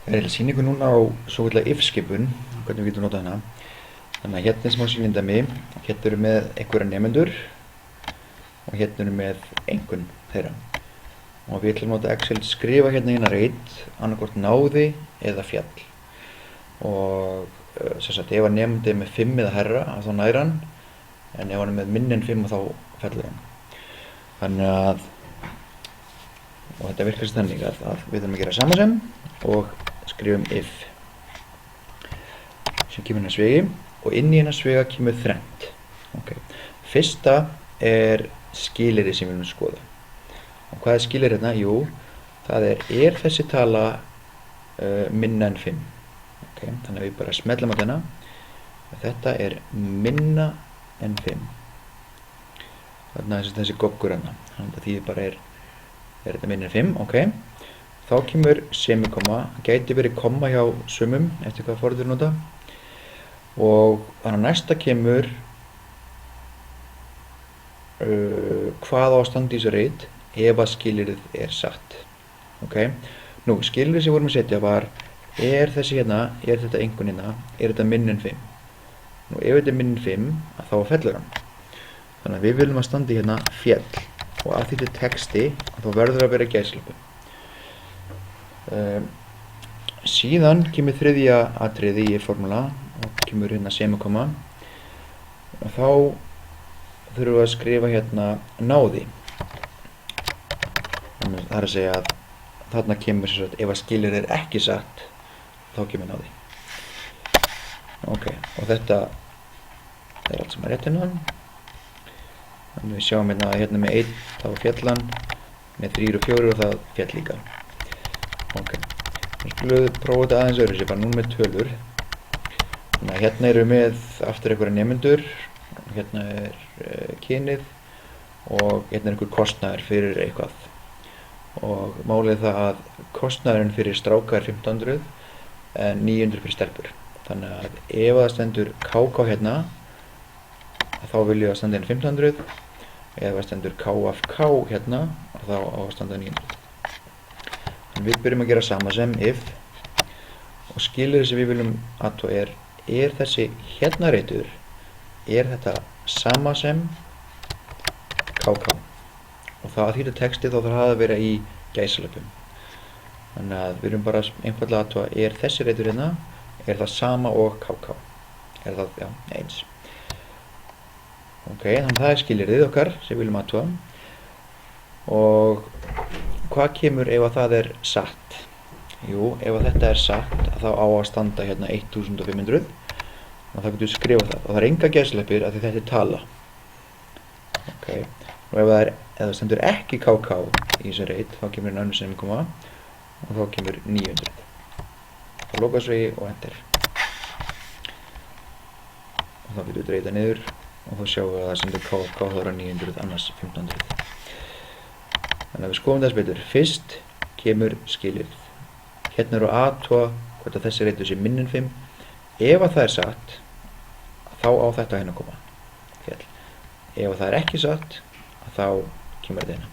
Ég ætla að sýna ykkur núna á svokallaða if-skipun, hvernig við getum notað hana. Þannig að hérna er smá sýnindæmi, hérna eru með einhverja nemendur og hérna eru með einhvern þeirra. Og við ætlum að nota Excel skrifa hérna eina reit, annarkvort náði eða fjall. Og sem sagt, ef að nemendi er með 5 eða hærra, þá nær hann, en ef hann er með minni en 5 þá fellur hann. Þannig að, og þetta virkar sem þannig að við þurfum að gera sama sem og skrifum if sem kemur hérna svigi og inn í hérna sviga kemur þrennt. Fyrsta er skilyrði sem við viljum skoða. Og hvað er skilyrði hérna? Jú, það er þessi tala minna en 5. Þannig að við bara smellum á þennan. Þetta er minna en 5. Þannig að þessi goggur hérna. Þannig að því bara er þetta minna en 5. Þá kemur semikoma, gæti verið komma hjá sumum eftir hvað forrið nota. Og þannig að næsta kemur hvað á að standa í þessu reit ef að skilyrðið er satt. Nú, skilyrðið sem vorum að setja var þessi hérna, er þetta einhvern hérna, er þetta minna en 5. Nú, ef þetta er minna en 5, þá fellur hann. Þannig að við viljum að standa í hérna fjall og að þetta er texti, þá verður að vera gæsalöpum. Síðan kemur þriðja atriði í formúla og kemur hérna semikoma og þá þurfum við að skrifa hérna náði. Það er að segja að þarna kemur sem sagt, ef að skilyrðið er ekki satt þá kemur náði. Og þetta er allt sem er rétt hérna. Þannig við sjáum hérna með 1 þá fjall hann, með 3 og 4 og það fjall líka. Nú skulum við prófa þetta aðeins öðruvísi, bara núna með tölur. Þannig að hérna eru með aftur einhverja nemendur, hérna er kynið og hérna er einhver kostnaður fyrir eitthvað. Og málið er það að kostnaðurinn fyrir stráka er 1500 en 900 fyrir stelpur. Þannig að ef það stendur KK hérna, þá viljum við að standa inn 1500, ef það stendur KFK hérna, þá á að standa 900. Við byrjum að gera sama sem if og skilyrðið sem við viljum athuga er þessi hérna reitur, er þetta sama sem KK og það að þýta texti þá þarf það að vera í gæsalöpum. Þannig að við erum bara einfallega að athuga, er þessi reitur hérna, er það sama og KK? Er það, já, eins. Þannig að það er skilyrðið okkar sem við viljum athuga og hvað kemur ef að það er satt? Jú, ef að þetta er satt þá á að standa hérna 1500 og þá getum við skrifað það og það er enga gæsleppir af því þetta er tala. Og ef það stendur ekki KK í þessu reit þá kemur hérna önnur semikoma og þá kemur 900. Þá lokasvegi og enter. Og þá getum við dreita niður og þá sjáum við að það stendur KK þá er 900 annars 1500. Þannig að við skoðum þess betur. Fyrst kemur skilyrðið. Hérna eru að athuga hvort að þessi reitur sé minni en 5. Ef að það er satt, þá á þetta hérna að koma. Fjall. Ef að það er ekki satt, þá kemur þetta hérna.